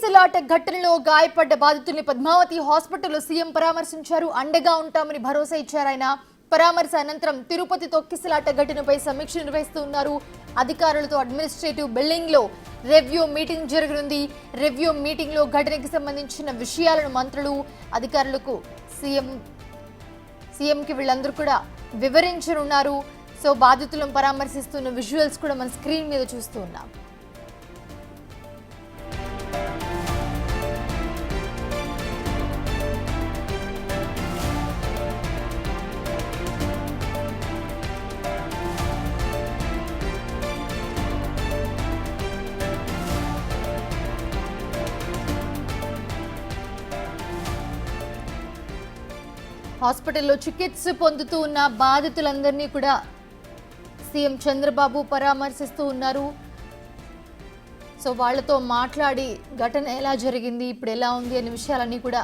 తొక్కిసలాట ఘటనలో గాయపడ్డ బాధితుల్ని పద్మావతి హాస్పిటల్లో సీఎం పరామర్శించారు. అండగా ఉంటామని భరోసా ఇచ్చారు ఆయన. పరామర్శ అనంతరం తిరుపతి తొక్కిసలాట ఘటనపై సమీక్ష నిర్వహిస్తున్నారు. అధికారులతో అడ్మినిస్ట్రేటివ్ బిల్డింగ్ లో రివ్యూ మీటింగ్ జరగనుంది. రివ్యూ మీటింగ్ లో ఘటనకి సంబంధించిన విషయాలను మంత్రులు అధికారులకు సీఎంకి వీళ్ళందరూ కూడా వివరించనున్నారు. సో బాధితులను పరామర్శిస్తున్న విజువల్స్ కూడా మన స్క్రీన్ మీద చూస్తూ ఉన్నాం. హాస్పిటల్లో చికిత్స పొందుతూ ఉన్న బాధితులందరినీ కూడా సీఎం చంద్రబాబు పరామర్శిస్తూ ఉన్నారు. సో వాళ్లతో మాట్లాడి ఘటన ఎలా జరిగింది, ఇప్పుడు ఎలా ఉంది అనే విషయాలన్నీ కూడా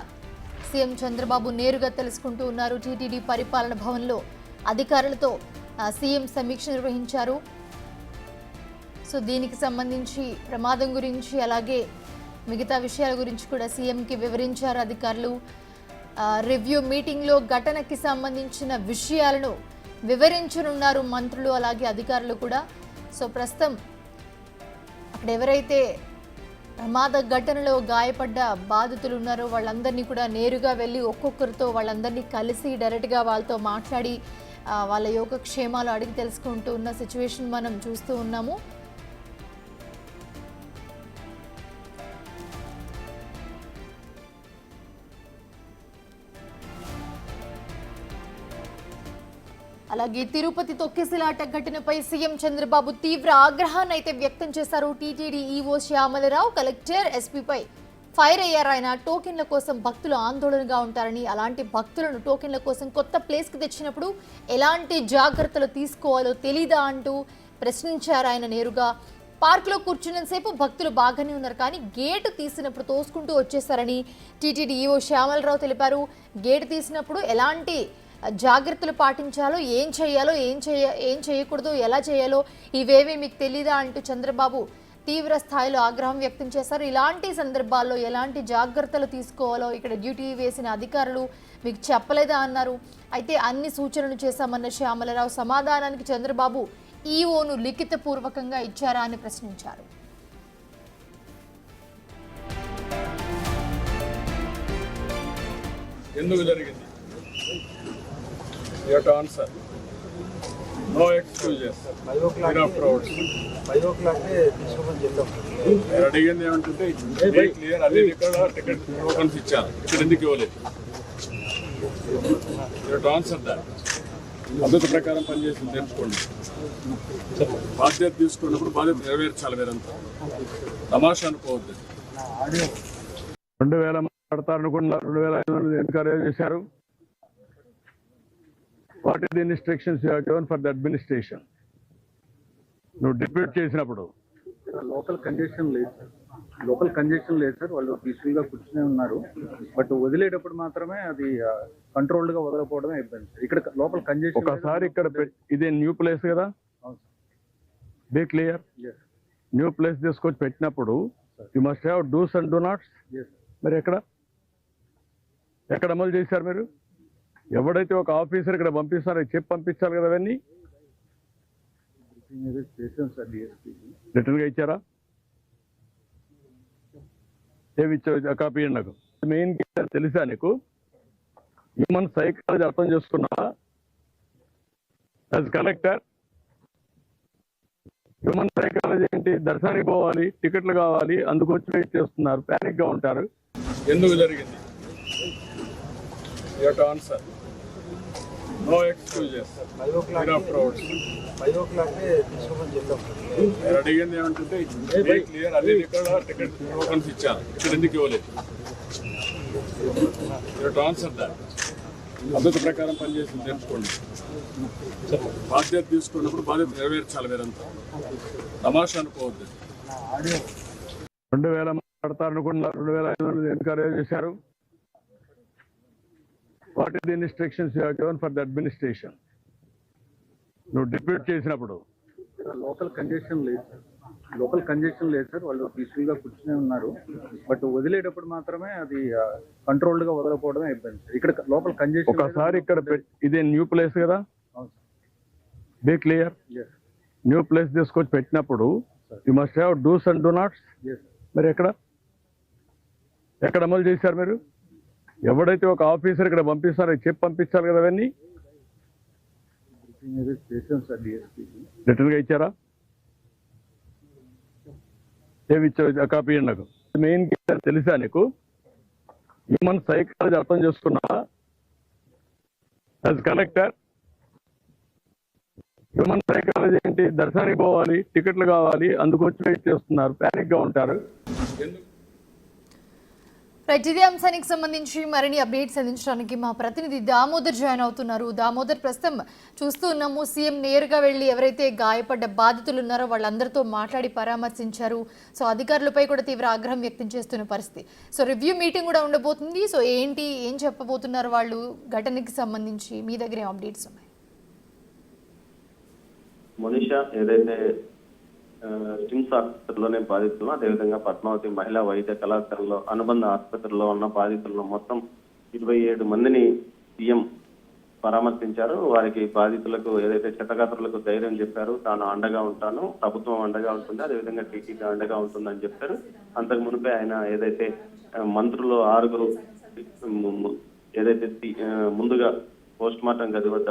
సీఎం చంద్రబాబు నేరుగా తెలుసుకుంటూ ఉన్నారు. టీటీడీ పరిపాలన భవన్లో అధికారులతో సీఎం సమీక్ష నిర్వహించారు. సో దీనికి సంబంధించి ప్రమాదం గురించి అలాగే మిగతా విషయాల గురించి కూడా సీఎంకి వివరించారు అధికారులు. రివ్యూ మీటింగ్లో ఘటనకి సంబంధించిన విషయాలను వివరించనున్నారు మంత్రులు అలాగే అధికారులు కూడా. సో ప్రస్తుతం అక్కడ ఎవరైతే ప్రమాద ఘటనలో గాయపడ్డ బాధితులు ఉన్నారో వాళ్ళందరినీ కూడా నేరుగా వెళ్ళి ఒక్కొక్కరితో వాళ్ళందరినీ కలిసి డైరెక్ట్గా వాళ్ళతో మాట్లాడి వాళ్ళ యోగక్షేమాలు అడిగి తెలుసుకుంటూ ఉన్న సిచ్యువేషన్ మనం చూస్తూ ఉన్నాము. అలాగే తిరుపతి తొక్కిసలాట ఘటనపై సీఎం చంద్రబాబు తీవ్ర ఆగ్రహాన్ని అయితే వ్యక్తం చేశారు. టీటీడీ ఈవో శ్యామలరావు కలెక్టర్ ఎస్పీపై ఫైర్ అయ్యారు. ఆయన టోకెన్ల కోసం భక్తులు ఆందోళనగా ఉంటారని, అలాంటి భక్తులను టోకెన్ల కోసం కొత్త ప్లేస్కి తెచ్చినప్పుడు ఎలాంటి జాగ్రత్తలు తీసుకోవాలో తెలీదా అంటూ ప్రశ్నించారు ఆయన నేరుగా. పార్కులో కూర్చున్నంతసేపు భక్తులు బాగానే ఉన్నారు, కానీ గేటు తీసినప్పుడు తోసుకుంటూ వచ్చేశారని టీటీడీ ఈవో శ్యామలరావు తెలిపారు. గేటు తీసినప్పుడు ఎలాంటి జాగ్రత్తలు పాటించాలో, ఏం చేయాలో, ఏం చేయకూడదు, ఎలా చేయాలో ఇవేవి మీకు తెలీదా అంటూ చంద్రబాబు తీవ్ర స్థాయిలో ఆగ్రహం వ్యక్తం చేశారు. ఇలాంటి సందర్భాల్లో ఎలాంటి జాగ్రత్తలు తీసుకోవాలో ఇక్కడ డ్యూటీ వేసిన అధికారులు మీకు చెప్పలేదా అన్నారు. అయితే అన్ని సూచనలు చేశామన్న శ్యామలరావు సమాధానానికి చంద్రబాబు ఈఓను లిఖితపూర్వకంగా ఇచ్చారా అని ప్రశ్నించారు. ఎందుకు జరిగింది? You have to answer. No excuses. 5 o'clock. After hours. 5 o'clock తీసుకోమని చెప్తాం. నేను అడిగింది ఏమంటుంటే క్లియర్ అన్ని ఇక్కడ టికెట్ టోకన్స్ ఇచ్చాను, ఇక్కడ ఎందుకు ఇవ్వలేదు? You have to answer that. పద్ధతి ప్రకారం పనిచేసి తెలుసుకోండి. బాధ్యత తీసుకున్నప్పుడు బాధ్యత నెరవేర్చాలి. మీరంతా తమాషా అనుకోవద్దు. 2000 మాట్లాడతారనుకున్న 2500 ఎన్కరేజ్ చేశారు. What is the instructions you have given for the administration? నువ్వు డిప్యూట్ చేసినప్పుడు లోకల్ కంజెషన్ లేదు సార్. వాళ్ళు పీస్ఫుల్ గా కూర్చునే ఉన్నారు. బట్ వదిలేటప్పుడు మాత్రమే అది కంట్రోల్డ్ గా వదలకపోవడమే అయిపోయింది సార్. ఇక్కడ లోకల్ కంజెషన్ ఒకసారి ఇక్కడ ఇదే న్యూ ప్లేస్ కదా, బీ క్లియర్. న్యూ ప్లేస్ తీసుకొచ్చి పెట్టినప్పుడు you must have dos and don'ts. మరి ఎక్కడ అమలు చేశారు మీరు? ఎవడైతే ఒక ఆఫీసర్ ఇక్కడ పంపిస్తారో చెప్పి పంపించాలి కదా. అవన్నీ రిటర్న్ గా ఇచ్చారా? ఏమి ఇచ్చారు? కాపీ ఇవ్వండి నాకు. మెయిన్ తెలుసా నీకు? హ్యూమన్ సైకాలజీ అర్థం చేసుకున్నావా? యాజ్ కలెక్టర్ హ్యూమన్ సైకాలజీ ఏంటి? దర్శనానికి పోవాలి, టికెట్లు కావాలి, అందుకు వచ్చి వెయిట్ చేస్తున్నారు, ప్యానిక్ గా ఉంటారు. ఎందుకు జరిగింది? You have to answer. No excuses. 5 o'clock. After hours. 5 o'clock తీసుకోమని చెప్తాం. నేను అడిగింది ఏమంటుంటే క్లియర్ అన్ని ఇక్కడ టికెట్ టోకన్స్ ఇచ్చాను, ఇక్కడ ఎందుకు ఇవ్వలేదు? You have to answer that. పద్ధతి ప్రకారం పనిచేసి తెలుసుకోండి. బాధ్యత తీసుకున్నప్పుడు బాధ్యత నెరవేర్చాలి. మీరంతా తమాషా అనుకోవద్దు. 2000 మాట్లాడతారనుకున్న 2500 ఎన్కరేజ్ చేశారు. What is the instructions you have given for the administration? నువ్వు డిప్యూట్ చేసినప్పుడు లోకల్ కంజెషన్ లేదు సార్. లోకల్ కంజెషన్ లేదు సార్, వాళ్ళు పీస్ఫుల్ గా కూర్చునే ఉన్నారు. బట్ వదిలేటప్పుడు మాత్రమే అది కంట్రోల్డ్ గా వదలకపోవడమే ఇబ్బంది సార్. ఇక్కడ లోపల కంజెషన్ ఒకసారి ఇక్కడ ఇదే న్యూ ప్లేస్ కదా, బీ క్లియర్. న్యూ ప్లేస్ తీసుకొచ్చి పెట్టినప్పుడు you must have dos and don'ts. మరి ఎక్కడ అమలు చేశారు మీరు? ఎవడైతే ఒక ఆఫీసర్ ఇక్కడ పంపిస్తారో చెప్పి పంపించాలి కదా, అవన్నీ చేసాం సార్ డిఎస్పీ. రిటర్న్ గా ఇచ్చారా? ఏమి ఇచ్చారు? కాపీ నాకు మెయిన్ తెలుసా నీకు? హ్యూమన్ సైకాలజీ అర్థం చేసుకున్నావా? యాజ్ కలెక్టర్ హ్యూమన్ సైకాలజీ ఏంటి? దర్శనానికి పోవాలి, టికెట్లు కావాలి, అందుకు వచ్చి వెయిట్ చేస్తున్నారు, ప్యానిక్ గా ఉంటారు. రైట్, ఇదే అంశానికి సంబంధించి మరిన్ని అప్డేట్స్ అందించడానికి మా ప్రతినిధి దామోదర్ జాయిన్ అవుతున్నారు. దామోదర్, ప్రస్తుతం చూస్తూ ఉన్నాము సీఎం నేరుగా వెళ్ళి ఎవరైతే గాయపడ్డ బాధితులు ఉన్నారో వాళ్ళందరితో మాట్లాడి పరామర్శించారు. సో అధికారులపై కూడా తీవ్ర ఆగ్రహం వ్యక్తం చేస్తున్న పరిస్థితి. సో రివ్యూ మీటింగ్ కూడా ఉండబోతుంది. సో ఏం చెప్పబోతున్నారు వాళ్ళు ఘటనకి సంబంధించి? మీ దగ్గర ఏం అప్డేట్స్ ఉన్నాయి? మనిషా ఏదైతే స్టిమ్స్ ఆసుపత్రిలోనే బాధితులను, అదేవిధంగా పద్మావతి మహిళా వైద్య కళాశాలలో అనుబంధ ఆసుపత్రిలో ఉన్న బాధితులను మొత్తం 27 మందిని సీఎం పరామర్శించారు. వారికి బాధితులకు ఏదైతే క్షతగాత్రులకు ధైర్యం చెప్పారు, తాను అండగా ఉంటాను, ప్రభుత్వం అండగా ఉంటుంది, అదేవిధంగా టీటీడీ అండగా ఉంటుందని చెప్పారు. అంతకు మునిపే ఆయన ఏదైతే మంత్రులు 6 ఏదైతే ముందుగా పోస్ట్ మార్టం గది వద్ద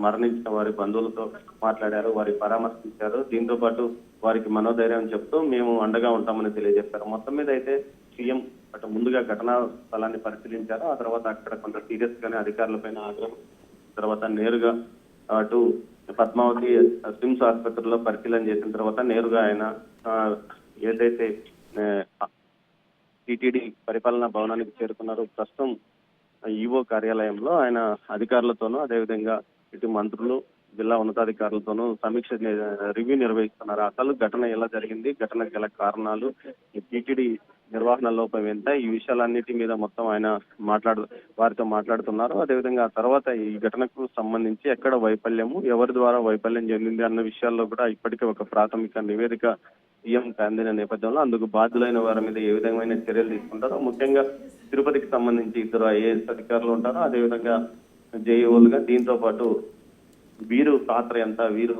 మరణించిన వారి బంధువులతో మాట్లాడారు, వారి పరామర్శించారు. దీంతో పాటు వారికి మనోధైర్యం చెప్తూ మేము అండగా ఉంటామని తెలియజెప్పారు. మొత్తం మీద అయితే సీఎం అటు ముందుగా ఘటనా స్థలాన్ని పరిశీలించారు. ఆ తర్వాత అక్కడ కొంత సీరియస్ గానే అధికారులపైన ఆగ్రహం, తర్వాత నేరుగా అటు పద్మావతి స్విమ్స్ ఆసుపత్రిలో పరిశీలన చేసిన తర్వాత నేరుగా ఆయన ఏదైతే టీటీడీ పరిపాలనా భవనానికి చేరుకున్నారు. ప్రస్తుతం ఈవో కార్యాలయంలో ఆయన అధికారులతోనూ, అదేవిధంగా ఇటు మంత్రులు, జిల్లా ఉన్నతాధికారులతోనూ సమీక్ష రివ్యూ నిర్వహిస్తున్నారు. అసలు ఘటన ఎలా జరిగింది, ఘటనకు గల కారణాలు, టీటీడీ నిర్వహణ లోపం ఎంత, ఈ విషయాలన్నిటి మీద మొత్తం ఆయన వారితో మాట్లాడుతున్నారు. అదేవిధంగా ఆ తర్వాత ఈ ఘటనకు సంబంధించి ఎక్కడ వైఫల్యము, ఎవరి ద్వారా వైఫల్యం చెందింది అన్న విషయాల్లో కూడా ఇప్పటికే ఒక ప్రాథమిక నివేదిక సీఎం అందిన నేపథ్యంలో అందుకు బాధ్యులైన వారి మీద ఏ విధమైన చర్యలు తీసుకుంటారో, ముఖ్యంగా తిరుపతికి సంబంధించి 2 ఐఏఎస్ అధికారులు ఉంటారు, అదేవిధంగా జేఈఓలుగా. దీంతో పాటు వీరు పాత్ర ఎంత, వీరు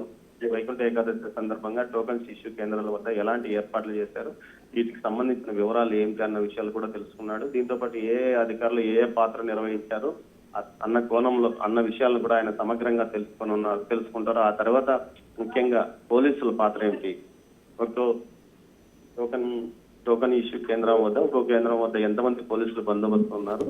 వైకుంఠ ఏకాదశి సందర్భంగా టోకన్స్ ఇష్యూ కేంద్రాల వద్ద ఎలాంటి ఏర్పాట్లు చేశారు, వీటికి సంబంధించిన వివరాలు ఏమిటి అన్న విషయాలు కూడా తెలుసుకున్నాడు. దీంతో పాటు ఏ పాత్ర నిర్వహించారు అన్న కోణంలో అన్న విషయాలను కూడా ఆయన సమగ్రంగా తెలుసుకుంటారు. ఆ తర్వాత ముఖ్యంగా పోలీసుల పాత్ర ఏమిటి, టోకన్ ఇష్యూ కేంద్రం వద్ద ఒక్కో కేంద్రం వద్ద ఎంతమంది పోలీసులు బందోబస్తు ఉన్నారు,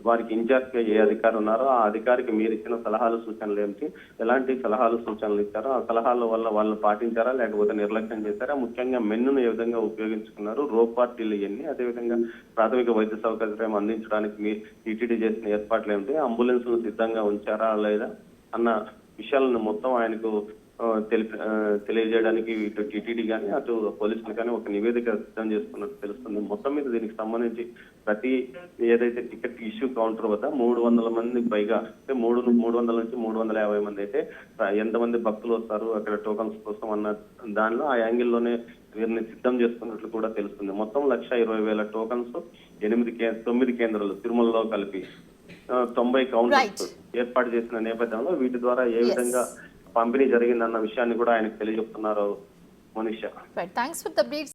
వారికి ఇన్ఛార్జ్ గా ఏ అధికారి ఉన్నారో ఆ అధికారికి మీరు ఇచ్చిన సలహాలు సూచనలు ఏమిటి, ఎలాంటి సలహాలు సూచనలు ఇచ్చారో, ఆ సలహాల వల్ల వాళ్ళు పాటించారా లేకపోతే నిర్లక్ష్యం చేశారా, ముఖ్యంగా మెన్నును ఏ విధంగా ఉపయోగించుకున్నారు, రోప్ పార్టీలు ఎన్ని, అదేవిధంగా ప్రాథమిక వైద్య సౌకర్యం అందించడానికి మీ టీటీడీ చేసిన ఏర్పాట్లు ఏమిటి, అంబులెన్స్లు సిద్ధంగా ఉంచారా లేదా అన్న విషయాలను మొత్తం ఆయనకు తెలియజేయడానికి ఇటు టీటీడీ కానీ అటు పోలీసులు కానీ ఒక నివేదిక సిద్ధం చేసుకున్నట్టు తెలుస్తుంది. మొత్తం మీద దీనికి సంబంధించి ప్రతి ఏదైతే టికెట్ ఇష్యూ కౌంటర్ వద్ద 300 మంది పైగా, అంటే 300 నుంచి 350 మంది అయితే ఎంతమంది భక్తులు వస్తారు అక్కడ టోకన్స్ కోసం అన్న దానిలో ఆ యాంగిల్లోనే వీరిని సిద్ధం చేసుకున్నట్లు కూడా తెలుస్తుంది. మొత్తం 1,20,000 టోకన్స్ 9 కేంద్రాలు తిరుమలలో కలిపి 90 కౌంటర్స్ ఏర్పాటు చేసిన నేపథ్యంలో వీటి ద్వారా ఏ విధంగా పంపిణీ జరిగిందన్న విషయాన్ని కూడా ఆయనకు తెలియజెప్తున్నారు. Manisha, thanks for the updates.